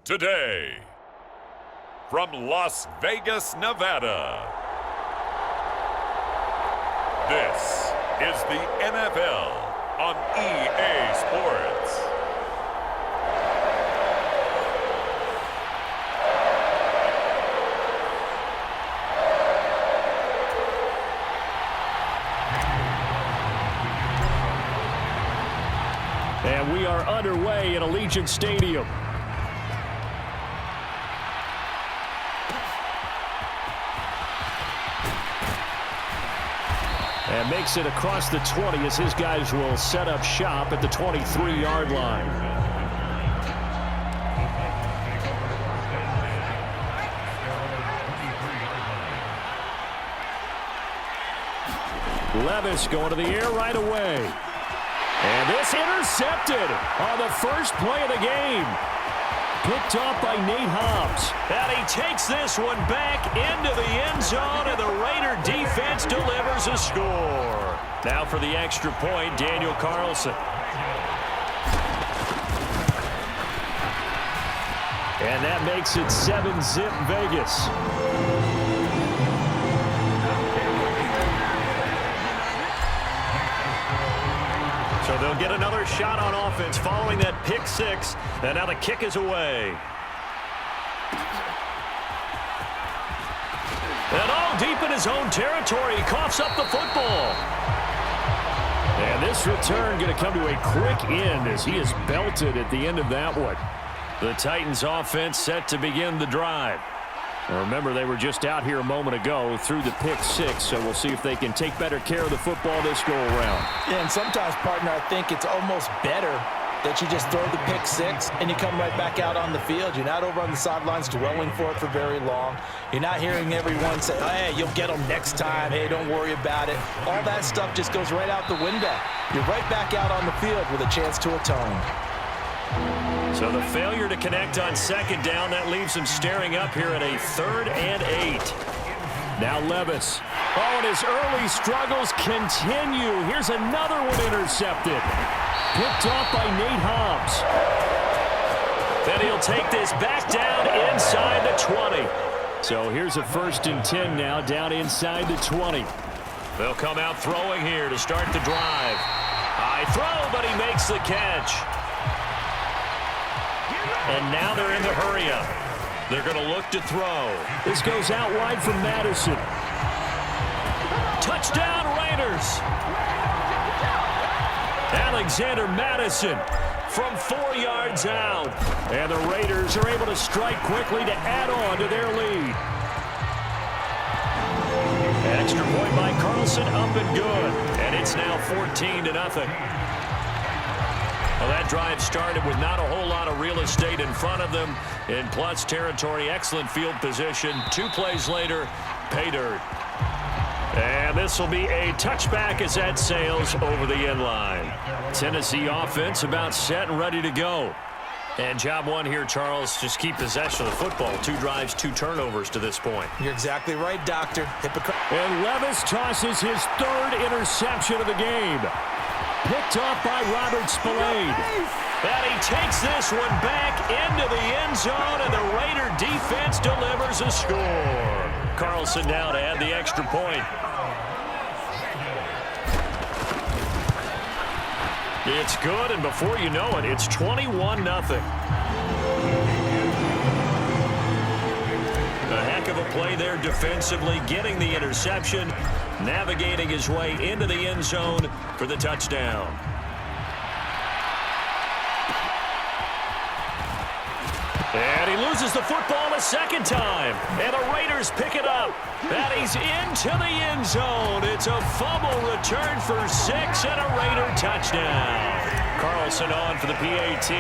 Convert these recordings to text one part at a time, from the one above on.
today, from Las Vegas, Nevada, this is the NFL on EA Sports. And we are underway at Allegiant Stadium. And makes it across the 20 as his guys will set up shop at the 23-yard line. Levis going to the air right away. And this intercepted on the first play of the game. Picked off by Nate Hobbs. And he takes this one back into the end zone, and the Raider defense delivers a score. Now for the extra point, Daniel Carlson. And that makes it 7-zip Vegas. So they'll get another shot on offense following that pick six. And now the kick is away. And all deep in his own territory, he coughs up the football. And this return going to come to a quick end as he is belted at the end of that one. The Titans offense set to begin the drive. Now remember, they were just out here a moment ago through the pick six, so we'll see if they can take better care of the football this go-around. Yeah, and sometimes, partner, I think it's almost better that you just throw the pick six and you come right back out on the field. You're not over on the sidelines dwelling for it for very long. You're not hearing everyone say, hey, you'll get them next time. Hey, don't worry about it. All that stuff just goes right out the window. You're right back out on the field with a chance to atone. So the failure to connect on second down, that leaves him staring up here at a 3rd and 8. Now Levis. Oh, and his early struggles continue. Here's another one intercepted. Picked off by Nate Hobbs. Then he'll take this back down inside the 20. So here's a 1st and 10 now, down inside the 20. They'll come out throwing here to start the drive. High throw, but he makes the catch. And now they're in the hurry-up. They're going to look to throw. This goes out wide from Madison. Touchdown, Raiders! Alexander Madison from 4 yards out. And the Raiders are able to strike quickly to add on to their lead. Extra point by Carlson, up and good. And it's now 14-0. Well, that drive started with not a whole lot of real estate in front of them. In plus territory, excellent field position. 2 plays later, pay dirt. And this will be a touchback as that sails over the end line. Tennessee offense about set and ready to go. And job one here, Charles, just keep possession of the football. 2 drives, 2 turnovers to this point. You're exactly right, Doctor. And Levis tosses his 3rd interception of the game. Picked off by Robert Spillane. And he takes this one back into the end zone, and the Raider defense delivers a score. Carlson now to add the extra point. It's good, and before you know it, it's 21-0. A heck of a play there defensively, getting the interception, navigating his way into the end zone for the touchdown. And he loses the football a second time. And the Raiders pick it up. And he's into the end zone. It's a fumble return for 6 and a Raider touchdown. Carlson on for the PAT.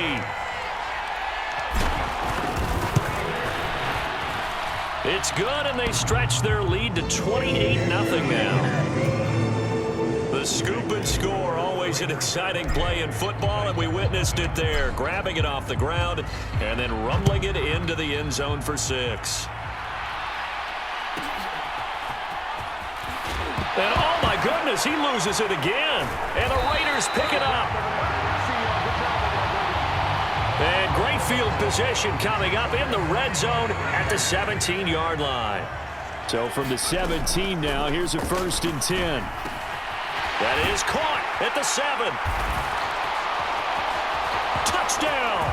It's good, and they stretch their lead to 28-0 now. The scoop and score, always an exciting play in football, and we witnessed it there, grabbing it off the ground and then rumbling it into the end zone for 6. And oh my goodness, he loses it again. And the Raiders pick it up. And great field position coming up in the red zone at the 17-yard line. So from the 17 now, here's a 1st and 10. That is caught at the 7. Touchdown!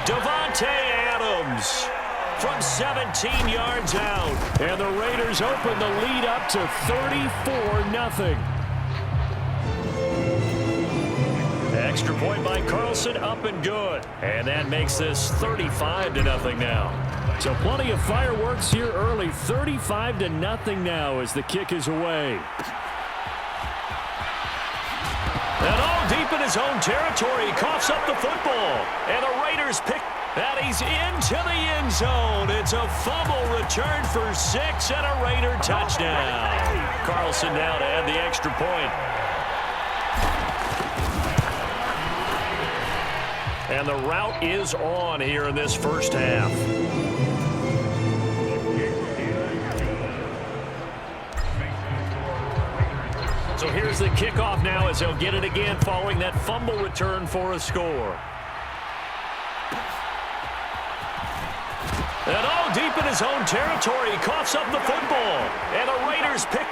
Davante Adams from 17 yards out. And the Raiders open the lead up to 34-0. Extra point by Carlson, up and good. And that makes this 35-0 now. So plenty of fireworks here early. 35-0 now as the kick is away. And all deep in his own territory, he coughs up the football. And the Raiders pick that. He's into the end zone. It's a fumble return for 6 and a Raider touchdown. Carlson now to add the extra point. And the route is on here in this first half. So here's the kickoff now as he'll get it again following that fumble return for a score. And all deep in his own territory, he coughs up the football. And the Raiders pick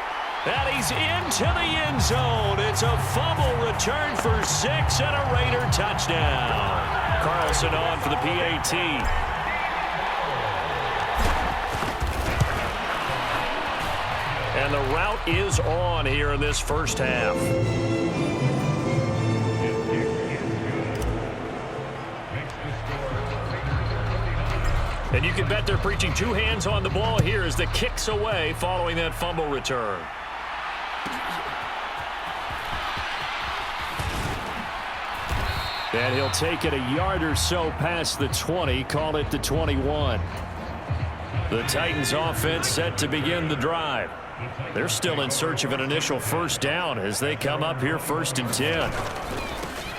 that. He's into the end zone. It's a fumble return for 6 and a Raider touchdown. Carlson on for the PAT. And the route is on here in this first half. And you can bet they're preaching 2 hands on the ball here as the kick's away following that fumble return. And he'll take it a yard or so past the 20, call it the 21. The Titans offense set to begin the drive. They're still in search of an initial first down as they come up here 1st and 10.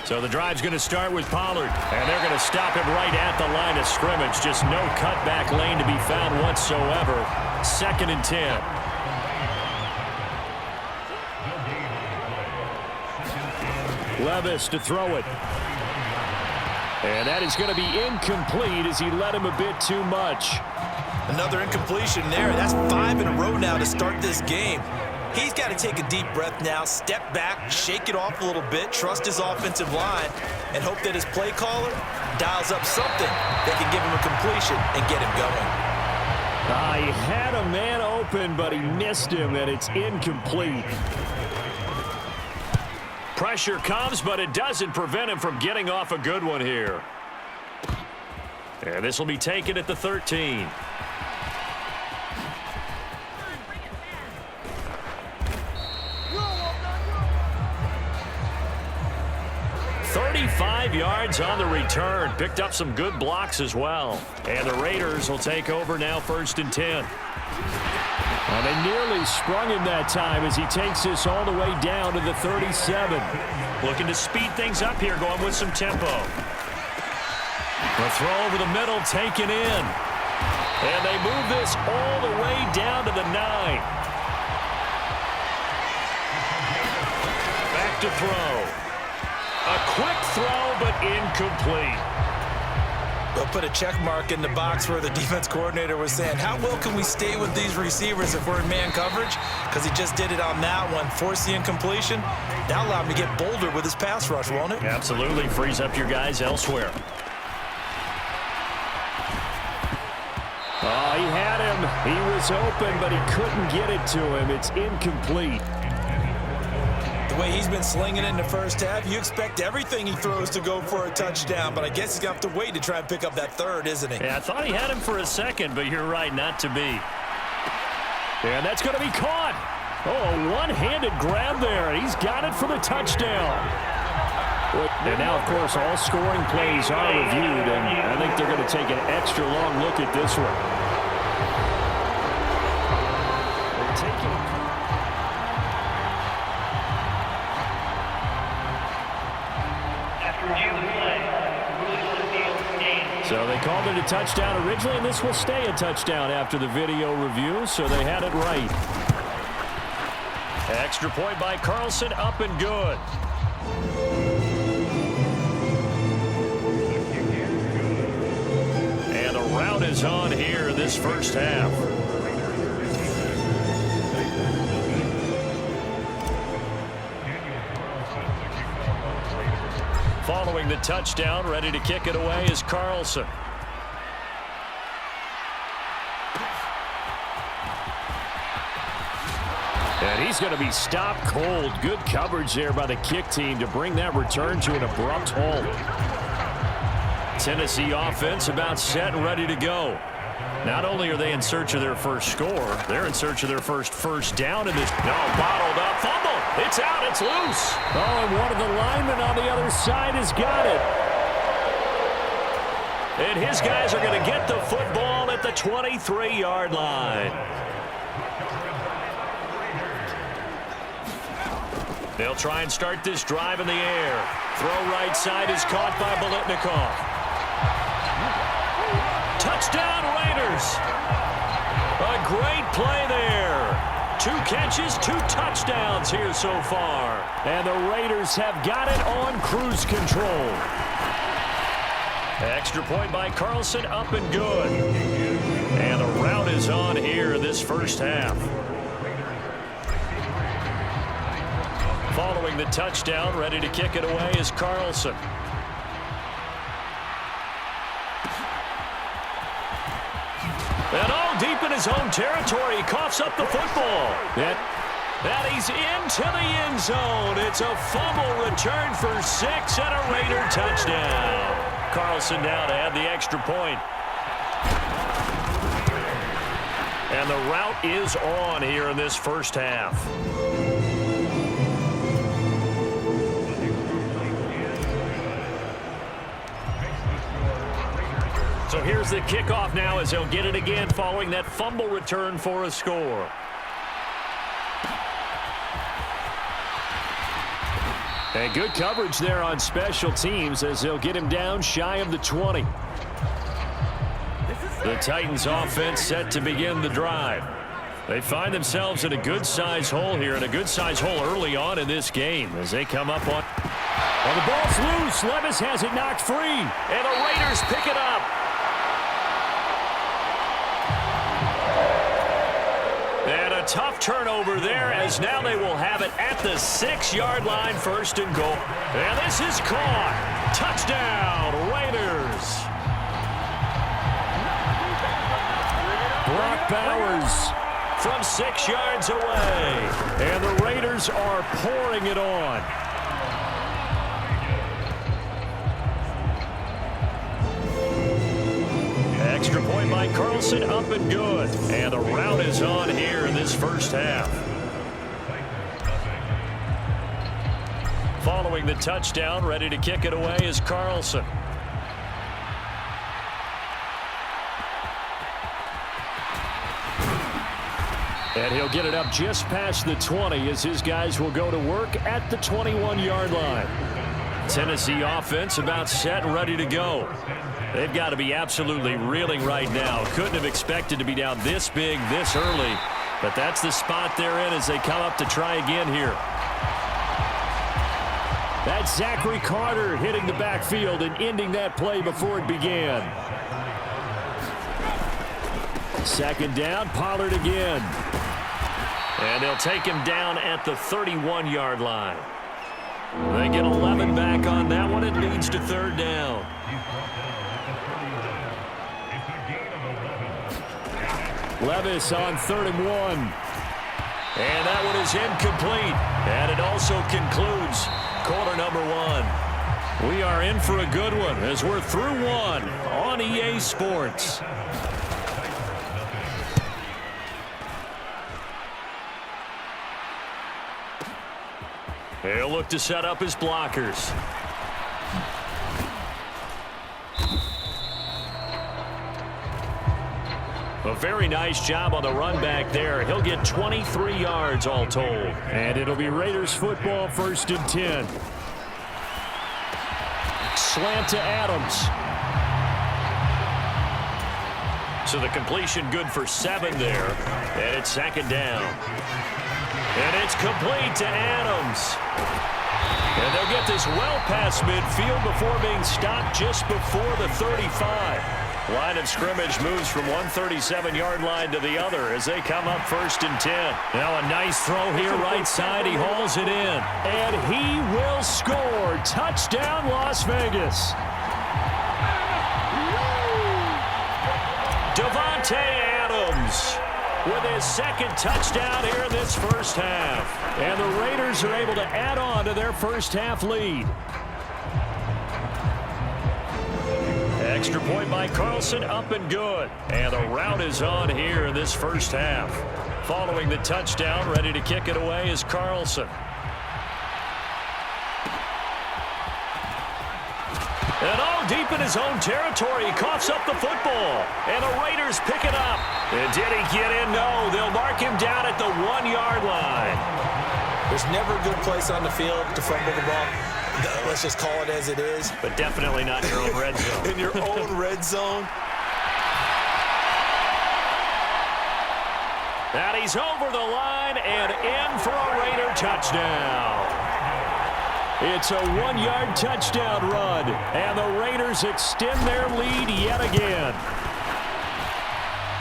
So the drive's going to start with Pollard, and they're going to stop him right at the line of scrimmage. Just no cutback lane to be found whatsoever. 2nd and 10. Levis to throw it. And that is going to be incomplete as he led him a bit too much. Another incompletion there. That's 5 in a row now to start this game. He's got to take a deep breath now, step back, shake it off a little bit, trust his offensive line, and hope that his play caller dials up something that can give him a completion and get him going. He had a man open, but he missed him, and it's incomplete. Pressure comes, but it doesn't prevent him from getting off a good one here. And this will be taken at the 13. 35 yards on the return. Picked up some good blocks as well. And the Raiders will take over now 1st and 10. And they nearly sprung him that time as he takes this all the way down to the 37. Looking to speed things up here, going with some tempo. The throw over the middle taken in. And they move this all the way down to the 9. Back to throw. A quick throw, but incomplete. They'll put a check mark in the box where the defense coordinator was saying, how well can we stay with these receivers if we're in man coverage? Because he just did it on that one, forced the incompletion. That'll allow him to get bolder with his pass rush, won't it? Absolutely. Frees up your guys elsewhere. Oh, he had him. He was open, but he couldn't get it to him. It's incomplete. The way he's been slinging it in the first half, you expect everything he throws to go for a touchdown, but I guess he's going to have to wait to try and pick up that third, isn't he? Yeah, I thought he had him for a second, but you're right, not to be. And that's going to be caught. Oh, a one-handed grab there. He's got it for the touchdown. And now, of course, all scoring plays are reviewed, and I think they're going to take an extra long look at this one. They're taking So they called it a touchdown originally, and this will stay a touchdown after the video review, so they had it right. Extra point by Carlson, up and good. is on here in this first half. Following the touchdown, ready to kick it away is Carlson. And he's going to be stopped cold. Good coverage there by the kick team to bring that return to an abrupt halt. Tennessee offense about set and ready to go. Not only are they in search of their first score, they're in search of their first down in this. No, bottled up, fumble. It's out, it's loose. Oh, and one of the linemen on the other side has got it. And his guys are going to get the football at the 23-yard line. They'll try and start this drive in the air. Throw right side is caught by Biletnikoff. Touchdown, Raiders. A great play there. 2 catches, 2 touchdowns here so far. And the Raiders have got it on cruise control. Extra point by Carlson, up and good. And the route is on here in this first half. Following the touchdown, ready to kick it away is Carlson. And all deep in his own territory, he coughs up the football. And he's into the end zone. It's a fumble return for 6 and a Raider touchdown. Carlson now to add the extra point. And the route is on here in this first half. So here's the kickoff now as they'll get it again following that fumble return for a score. And good coverage there on special teams as they'll get him down shy of the 20. The Titans offense set to begin the drive. They find themselves in a good-sized hole here, and a good-sized hole early on in this game as they come up on. Well, the ball's loose. Levis has it knocked free. And the Raiders pick it up. And a tough turnover there as now they will have it at the 6-yard line, 1st and goal. And this is caught. Touchdown, Raiders. Brock Bowers from 6 yards away. And the Raiders are pouring it on. Extra point by Carlson, up and good. And the route is on here in this first half. Following the touchdown, ready to kick it away is Carlson. And he'll get it up just past the 20 as his guys will go to work at the 21-yard line. Tennessee offense about set and ready to go. They've got to be absolutely reeling right now. Couldn't have expected to be down this big, this early. But that's the spot they're in as they come up to try again here. That's Zachary Carter hitting the backfield and ending that play before it began. 2nd down, Pollard again. And they'll take him down at the 31-yard line. They get 11 back on that one. It leads to 3rd down. Levis on 3rd and 1. And that one is incomplete. And it also concludes quarter number 1. We are in for a good one as we're through one on EA Sports. He'll look to set up his blockers. A very nice job on the run back there. He'll get 23 yards all told. And it'll be Raiders football, 1st and 10. Slant to Adams. So the completion good for 7 there. And it's 2nd down. And it's complete to Adams. And they'll get this well past midfield before being stopped just before the 35. Line of scrimmage moves from 137-yard line to the other as they come up 1st and 10. Now a nice throw here right side. He hauls it in. And he will score. Touchdown, Las Vegas. Davante Adams with his 2nd touchdown here in this first half. And the Raiders are able to add on to their first half lead. Extra point by Carlson, up and good. And the route is on here in this first half. Following the touchdown, ready to kick it away is Carlson. And all deep in his own territory, he coughs up the football. And the Raiders pick it up. And did he get in? No, they'll mark him down at the 1-yard line. There's never a good place on the field to fumble the ball. Let's just call it as it is. But definitely not your own red zone. In your own red zone. And he's over the line and in for a Raider touchdown. It's a 1-yard touchdown run. And the Raiders extend their lead yet again.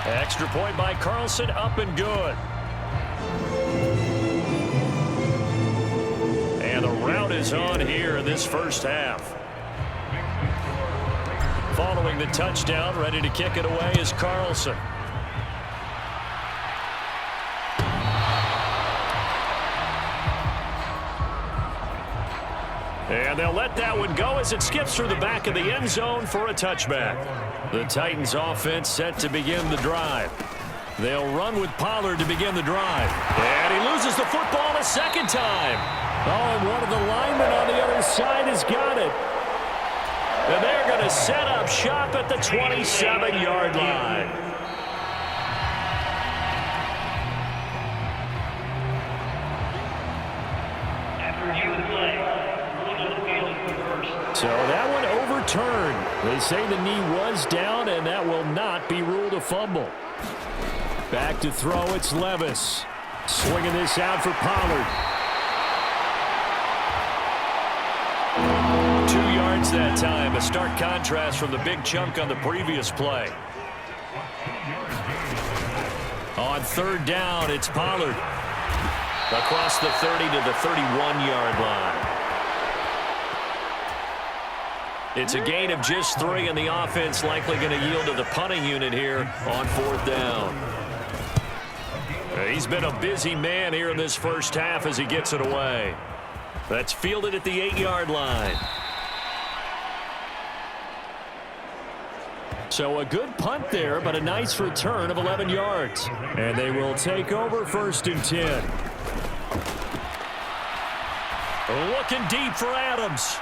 Extra point by Carlson, up and good. And the route is on here in this first half. Following the touchdown, ready to kick it away is Carlson. And they'll let that one go as it skips through the back of the end zone for a touchback. The Titans offense set to begin the drive. They'll run with Pollard to begin the drive. And he loses the football a 2nd time. Oh, and one of the linemen on the other side has got it. And they're going to set up shop at the 27-yard line. So that one overturned. They say the knee was down, and that will not be ruled a fumble. Back to throw, it's Levis. Swinging this out for Pollard. 2 yards that time, a stark contrast from the big chunk on the previous play. On 3rd down, it's Pollard. Across the 30 to the 31-yard line. It's a gain of just 3, and the offense likely going to yield to the punting unit here on 4th down. He's been a busy man here in this first half as he gets it away. That's fielded at the 8-yard line. So a good punt there, but a nice return of 11 yards. And they will take over 1st and 10. Looking deep for Adams.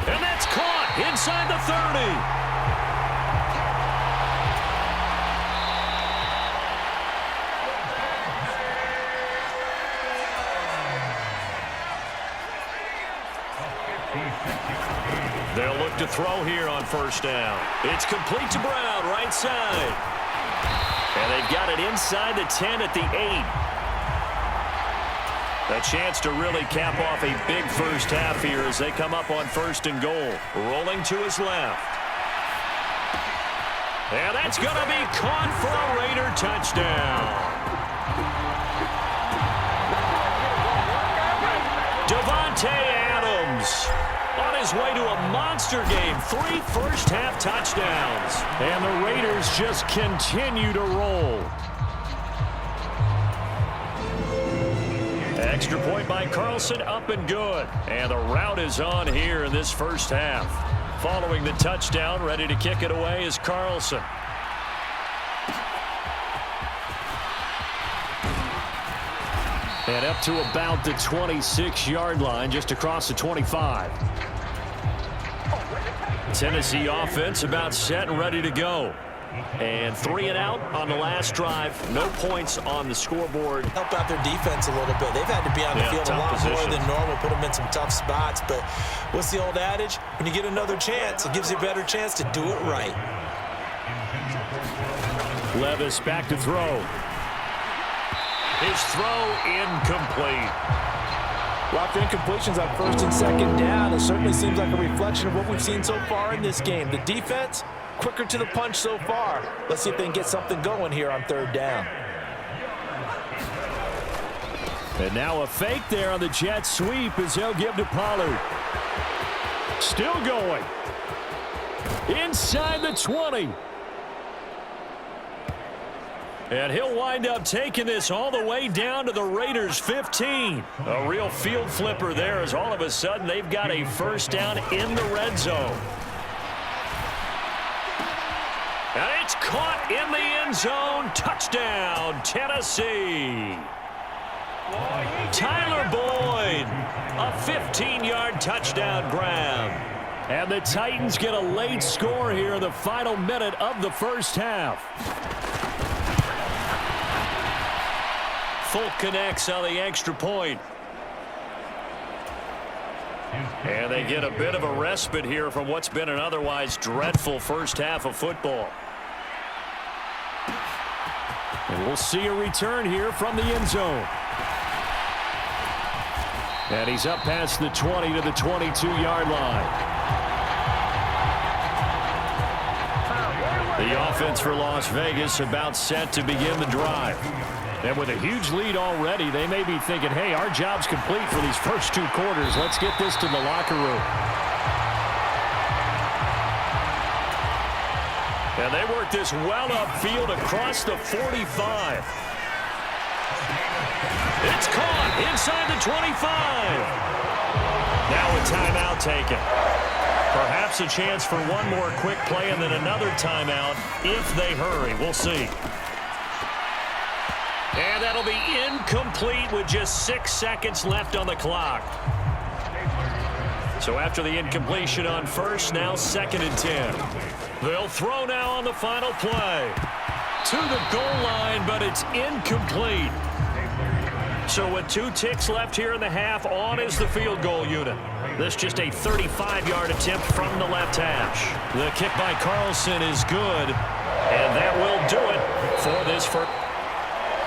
And that's caught inside the 30. They'll look to throw here on 1st down. It's complete to Brown, right side. And they've got it inside the 10 at the 8. A chance to really cap off a big first half here as they come up on 1st and goal. Rolling to his left. And that's going to be caught for a Raider touchdown. Davante Adams on his way to a monster game. 3 first-half touchdowns. And the Raiders just continue to roll. Extra point by Carlson, up and good. And the route is on here in this first half. Following the touchdown, ready to kick it away is Carlson. And up to about the 26-yard line, just across the 25. Tennessee offense about set and ready to go. And 3 and out on the last drive. No points on the scoreboard. Help out their defense a little bit. They've had to be on the field a lot more than normal, put them in some tough spots. But what's the old adage? When you get another chance, it gives you a better chance to do it right. Levis back to throw. His throw incomplete. Lots of incompletions on 1st and 2nd down. It certainly seems like a reflection of what we've seen so far in this game. The defense quicker to the punch so far. Let's see if they can get something going here on third down. And now a fake there on the jet sweep as they'll give to Pollard. Still going. Inside the 20. And he'll wind up taking this all the way down to the Raiders' 15. A real field flipper there as all of a sudden they've got a first down in the red zone. And it's caught in the end zone. Touchdown, Tennessee. Tyler Boyd, a 15-yard touchdown grab. And the Titans get a late score here in the final minute of the first half. Folk connects on the extra point. And they get a bit of a respite here from what's been an otherwise dreadful first half of football. And we'll see a return here from the end zone. And he's up past the 20 to the 22-yard line. The offense for Las Vegas about set to begin the drive. And with a huge lead already, they may be thinking, hey, our job's complete for these first two quarters. Let's get this to the locker room. And they work this well upfield across the 45. It's caught inside the 25. Now a timeout taken. Perhaps a chance for one more quick play and then another timeout if they hurry. We'll see. And that'll be incomplete with just 6 seconds left on the clock. So after the incompletion on first, now 2nd and 10. They'll throw now on the final play. To the goal line, but it's incomplete. So with 2 ticks left here in the half, on is the field goal unit. This just a 35-yard attempt from the left hash. The kick by Carlson is good, and that will do it for this first.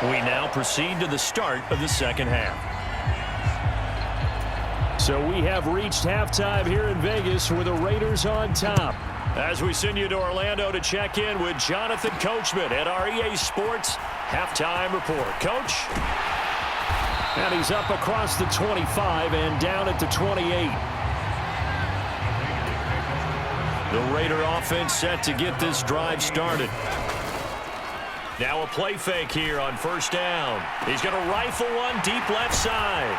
We now proceed to the start of the second half. So we have reached halftime here in Vegas with the Raiders on top. As we send you to Orlando to check in with Jonathan Coachman at our EA Sports Halftime Report. Coach? And he's up across the 25 and down at the 28. The Raider offense set to get this drive started. Now a play fake here on first down. He's going to rifle one deep left side.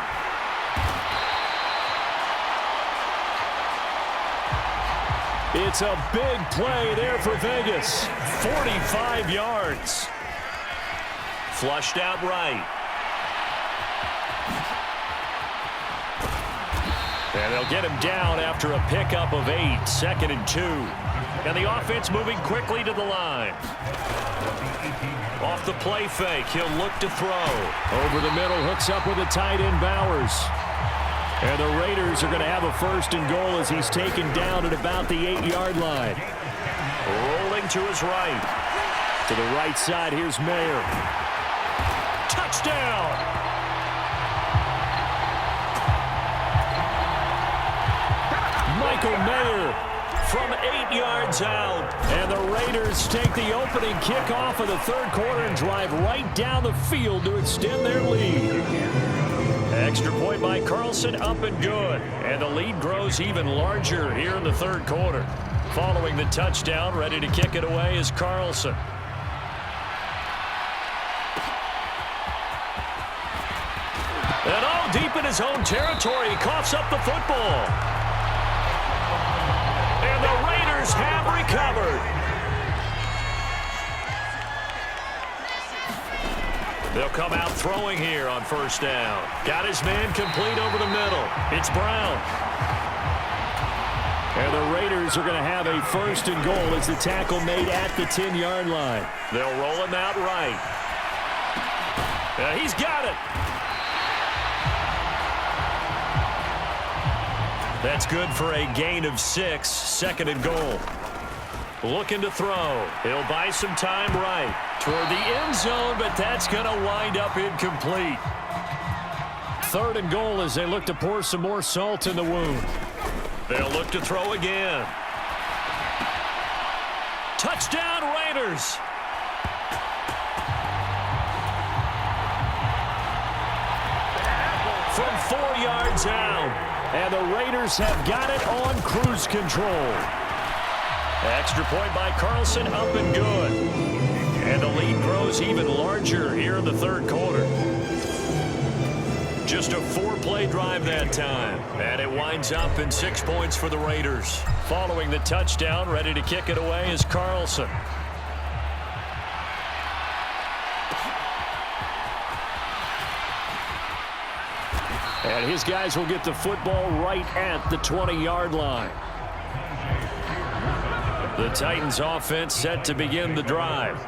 It's a big play there for Vegas. 45 yards. Flushed out right. And they'll get him down after a pickup of 8, 2nd and 2. And the offense moving quickly to the line. Off the play fake, he'll look to throw. Over the middle, hooks up with a tight end, Bowers. And the Raiders are going to have a 1st and goal as he's taken down at about the 8-yard line. Rolling to his right. To the right side, here's Mayer. Touchdown! Michael Mayer from 8 yards out. And the Raiders take the opening kickoff of the third quarter and drive right down the field to extend their lead. Extra point by Carlson, up and good. And the lead grows even larger here in the third quarter. Following the touchdown, ready to kick it away is Carlson. And all deep in his own territory, he coughs up the football. And the Raiders have recovered. They'll come out throwing here on first down. Got his man complete over the middle. It's Brown. And the Raiders are going to have a 1st and goal as the tackle made at the 10-yard line. They'll roll him out right. He's got it. That's good for a gain of 6, 2nd and goal. Looking to throw. He'll buy some time right toward the end zone, but that's going to wind up incomplete. 3rd and goal as they look to pour some more salt in the wound. They'll look to throw again. Touchdown, Raiders. From 4 yards out. And the Raiders have got it on cruise control. Extra point by Carlson, up and good. And the lead grows even larger here in the third quarter. Just a 4-play drive that time. And it winds up in 6 points for the Raiders. Following the touchdown, ready to kick it away is Carlson. And his guys will get the football right at the 20-yard line. The Titans offense set to begin the drive.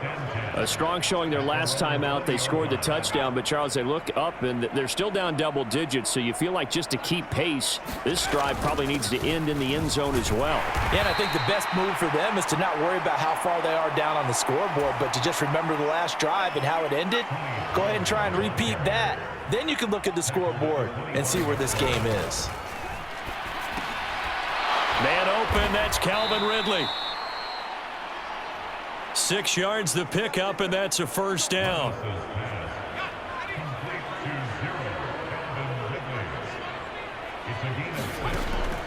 A strong showing their last time out. They scored the touchdown, but Charles, they look up and they're still down double digits, so you feel like just to keep pace, this drive probably needs to end in the end zone as well. Yeah, and I think the best move for them is to not worry about how far they are down on the scoreboard, but to just remember the last drive and how it ended. Go ahead and try and repeat that. Then you can look at the scoreboard and see where this game is. Man open, that's Calvin Ridley. 6 yards the pickup, and that's a first down.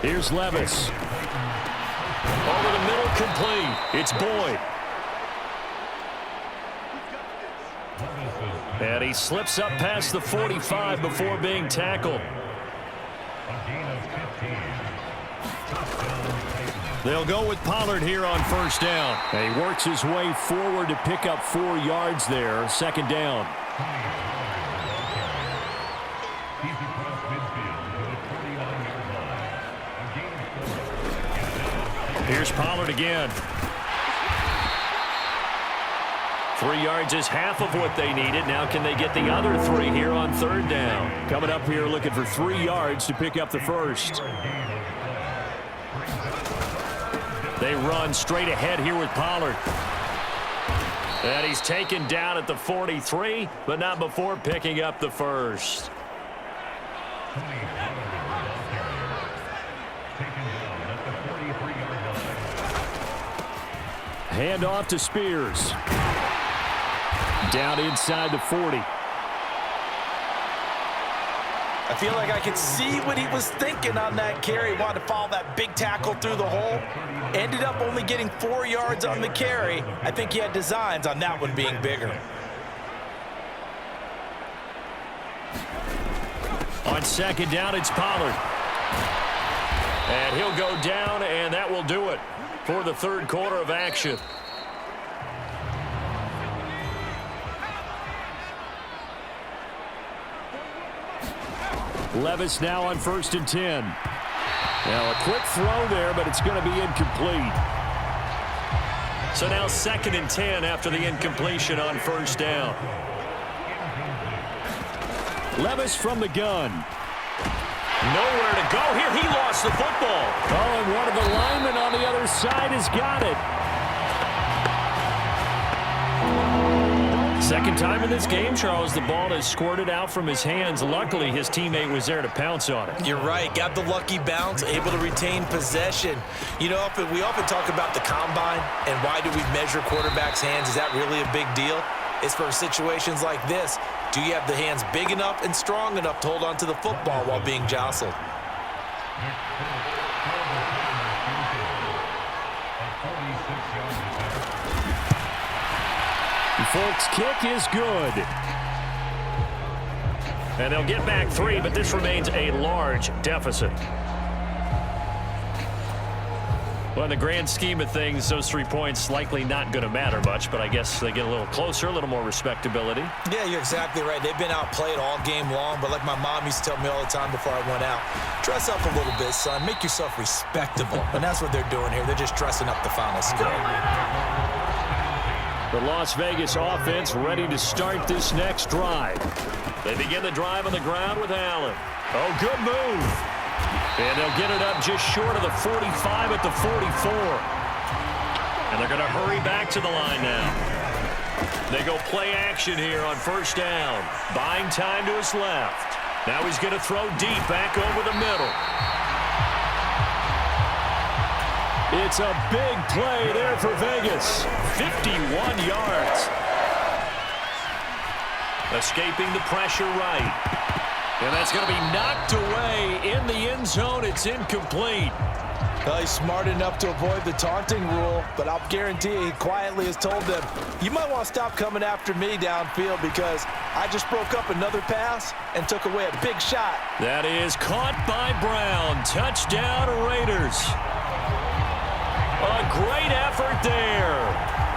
Here's Levis. Over the middle, complete. It's Boyd. And he slips up past the 45 before being tackled. They'll go with Pollard here on first down. And he works his way forward to pick up 4 yards there. Second down. Here's Pollard again. 3 yards is half of what they needed. Now can they get the other 3 here on third down? Coming up here looking for 3 yards to pick up the first. They run straight ahead here with Pollard. And he's taken down at the 43, but not before picking up the first. Hand off to Spears. Down inside the 40. I feel like I could see what he was thinking on that carry. Wanted to follow that big tackle through the hole. Ended up only getting 4 yards on the carry. I think he had designs on that one being bigger. On second down, it's Pollard. And he'll go down, and that will do it for the third quarter of action. Levis now on 1st and 10. Now a quick throw there, but it's going to be incomplete. So now 2nd and 10 after the incompletion on first down. Levis from the gun. Nowhere to go here. He lost the football. Oh, and one of the linemen on the other side has got it. Second time in this game, Charles, the ball has squirted out from his hands. Luckily, his teammate was there to pounce on it. You're right. Got the lucky bounce, able to retain possession. You know, we often talk about the combine and why do we measure quarterbacks' hands. Is that really a big deal? It's for situations like this. Do you have the hands big enough and strong enough to hold on to the football while being jostled? Folks, kick is good. And they'll get back 3, but this remains a large deficit. Well, in the grand scheme of things, those 3 points likely not going to matter much, but I guess they get a little closer, a little more respectability. Yeah, you're exactly right. They've been outplayed all game long, but like my mom used to tell me all the time before I went out, dress up a little bit, son. Make yourself respectable. And that's what they're doing here. They're just dressing up the final score. The Las Vegas offense ready to start this next drive. They begin the drive on the ground with Allen. Oh, good move. And they'll get it up just short of the 45 at the 44. And they're going to hurry back to the line now. They go play action here on first down. Buying time to his left. Now he's going to throw deep back over the middle. It's a big play there for Vegas. 51 yards. Escaping the pressure right. And that's going to be knocked away in the end zone. It's incomplete. Well, he's smart enough to avoid the taunting rule, but I'll guarantee he quietly has told them, you might want to stop coming after me downfield because I just broke up another pass and took away a big shot. That is caught by Brown. Touchdown, Raiders. A great effort there.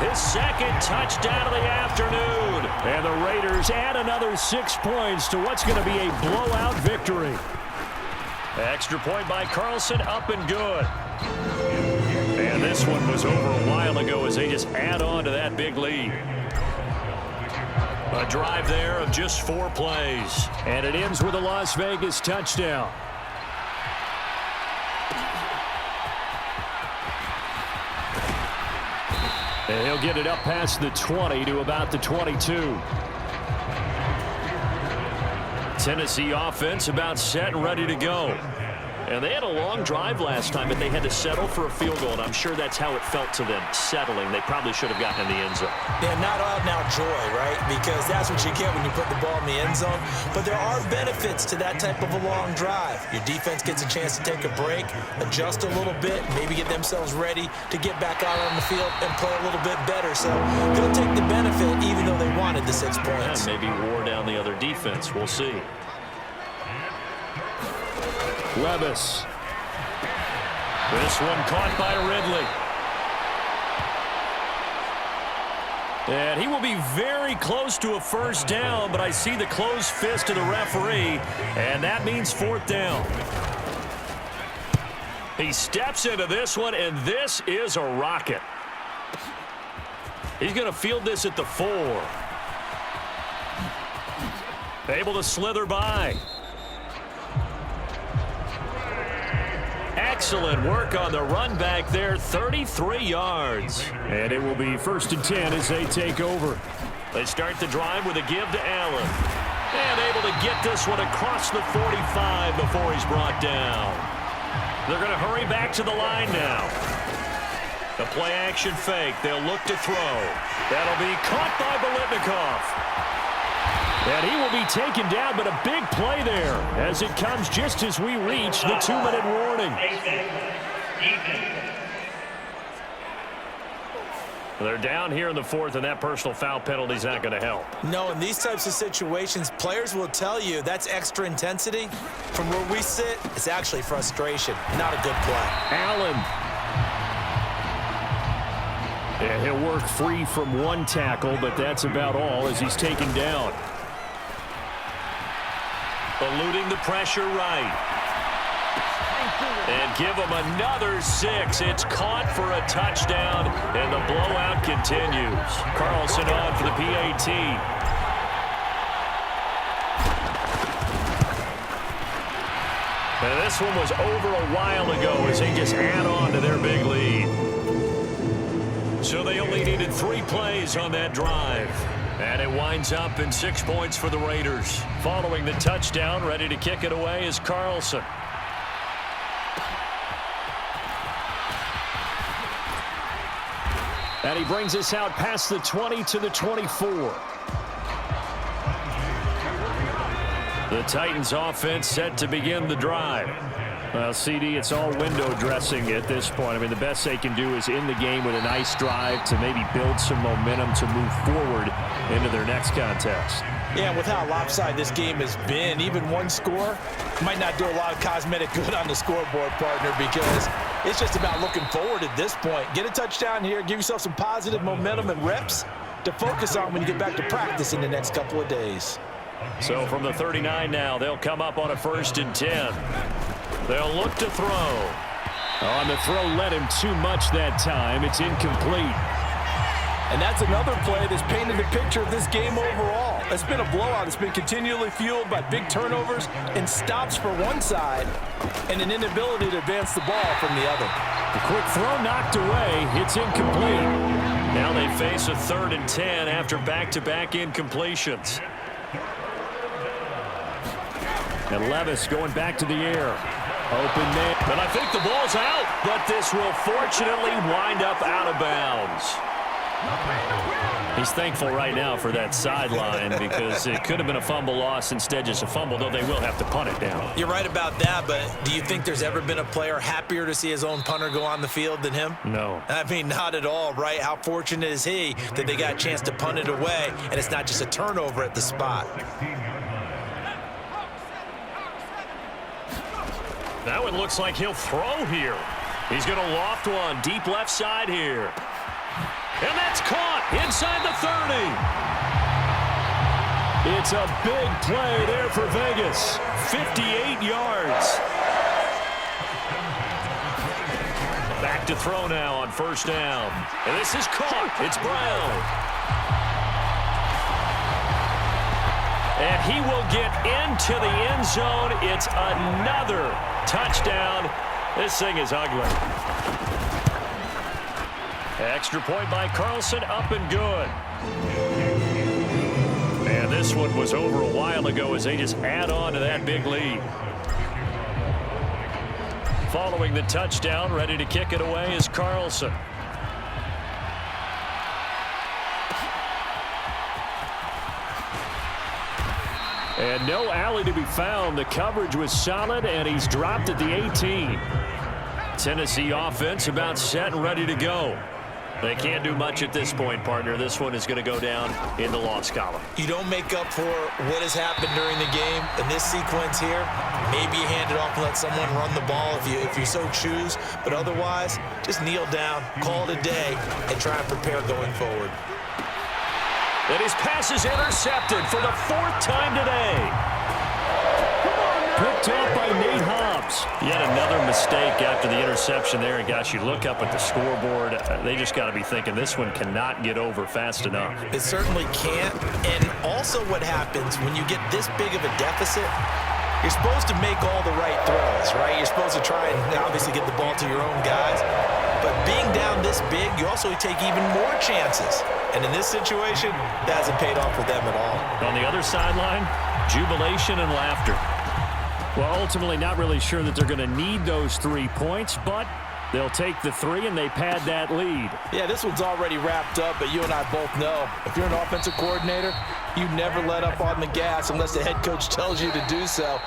His second touchdown of the afternoon. And the Raiders add another 6 points to what's going to be a blowout victory. Extra point by Carlson, up and good. And this one was over a while ago as they just add on to that big lead. A drive there of just 4 plays. And it ends with a Las Vegas touchdown. And he'll get it up past the 20 to about the 22. Tennessee offense about set and ready to go. And they had a long drive last time, but they had to settle for a field goal, and I'm sure that's how it felt to them, settling. They probably should have gotten in the end zone. Yeah, not out-and-out joy, right? Because that's what you get when you put the ball in the end zone. But there are benefits to that type of a long drive. Your defense gets a chance to take a break, adjust a little bit, maybe get themselves ready to get back out on the field and play a little bit better. So they'll take the benefit even though they wanted the 6 points. Yeah, maybe wore down the other defense. We'll see. Levis. This one caught by Ridley. And he will be very close to a first down, but I see the closed fist of the referee, and that means 4th down. He steps into this one, and this is a rocket. He's going to field this at the 4. Able to slither by. Excellent work on the run back there, 33 yards. And it will be 1st and 10 as they take over. They start the drive with a give to Allen. And able to get this one across the 45 before he's brought down. They're going to hurry back to the line now. The play action fake. They'll look to throw. That'll be caught by Biletnikoff. And he will be taken down, but a big play there as it comes just as we reach the 2-minute warning. They're down here in the 4th, and that personal foul penalty is not going to help. No, in these types of situations, players will tell you that's extra intensity. From where we sit, it's actually frustration, not a good play. Allen. And he'll work free from one tackle, but that's about all as he's taken down. Eluding the pressure right. And give him another 6. It's caught for a touchdown, and the blowout continues. Carlson on for the PAT. And this one was over a while ago as they just add on to their big lead. So they only needed 3 plays on that drive. And it winds up in 6 points for the Raiders. Following the touchdown, ready to kick it away is Carlson. And he brings us out past the 20 to the 24. The Titans offense set to begin the drive. Well, CD, it's all window dressing at this point. I mean, the best they can do is in the game with a nice drive to maybe build some momentum to move forward into their next contest. Yeah, and with how lopsided this game has been, even one score might not do a lot of cosmetic good on the scoreboard, partner, because it's just about looking forward at this point. Get a touchdown here, give yourself some positive momentum and reps to focus on when you get back to practice in the next couple of days. So from the 39 now, they'll come up on a 1st and 10. They'll look to throw. On the throw, led him too much that time. It's incomplete. And that's another play that's painted the picture of this game overall. It's been a blowout. It's been continually fueled by big turnovers and stops for one side and an inability to advance the ball from the other. The quick throw knocked away. It's incomplete. Now they face a 3rd and 10 after back-to-back incompletions. And Levis going back to the air. Open man. But I think the ball's out. But this will fortunately wind up out of bounds. He's thankful right now for that sideline because it could have been a fumble loss, instead just a fumble, though they will have to punt it down. You're right about that, but do you think there's ever been a player happier to see his own punter go on the field than him? No. I mean, not at all, right? How fortunate is he that they got a chance to punt it away, and it's not just a turnover at the spot. That one looks like he'll throw here. He's going to loft one deep left side here. And that's caught inside the 30. It's a big play there for Vegas. 58 yards. Back to throw now on first down. And this is caught. It's Brown. And he will get into the end zone. It's another touchdown. This thing is ugly. Extra point by Carlson, up and good. And this one was over a while ago as they just add on to that big lead. Following the touchdown, ready to kick it away is Carlson. And no alley to be found. The coverage was solid, and he's dropped at the 18. Tennessee offense about set and ready to go. They can't do much at this point, partner. This one is going to go down in the loss column. You don't make up for what has happened during the game. In this sequence here, maybe you hand it off and let someone run the ball if you so choose. But otherwise, just kneel down, call it a day, and try and prepare going forward. And his pass is intercepted for the 4th time today. Picked off by Nate Hobbs. Yet another mistake after the interception there. And gosh, you look up at the scoreboard, they just got to be thinking this one cannot get over fast enough. It certainly can't. And also what happens when you get this big of a deficit, you're supposed to make all the right throws, right? You're supposed to try and obviously get the ball to your own guys. But being down this big, you also take even more chances. And in this situation, that hasn't paid off for them at all. On the other sideline, jubilation and laughter. Well, ultimately not really sure that they're going to need those 3 points, but they'll take the 3 and they pad that lead. Yeah, this one's already wrapped up, but you and I both know if you're an offensive coordinator, you never let up on the gas unless the head coach tells you to do so.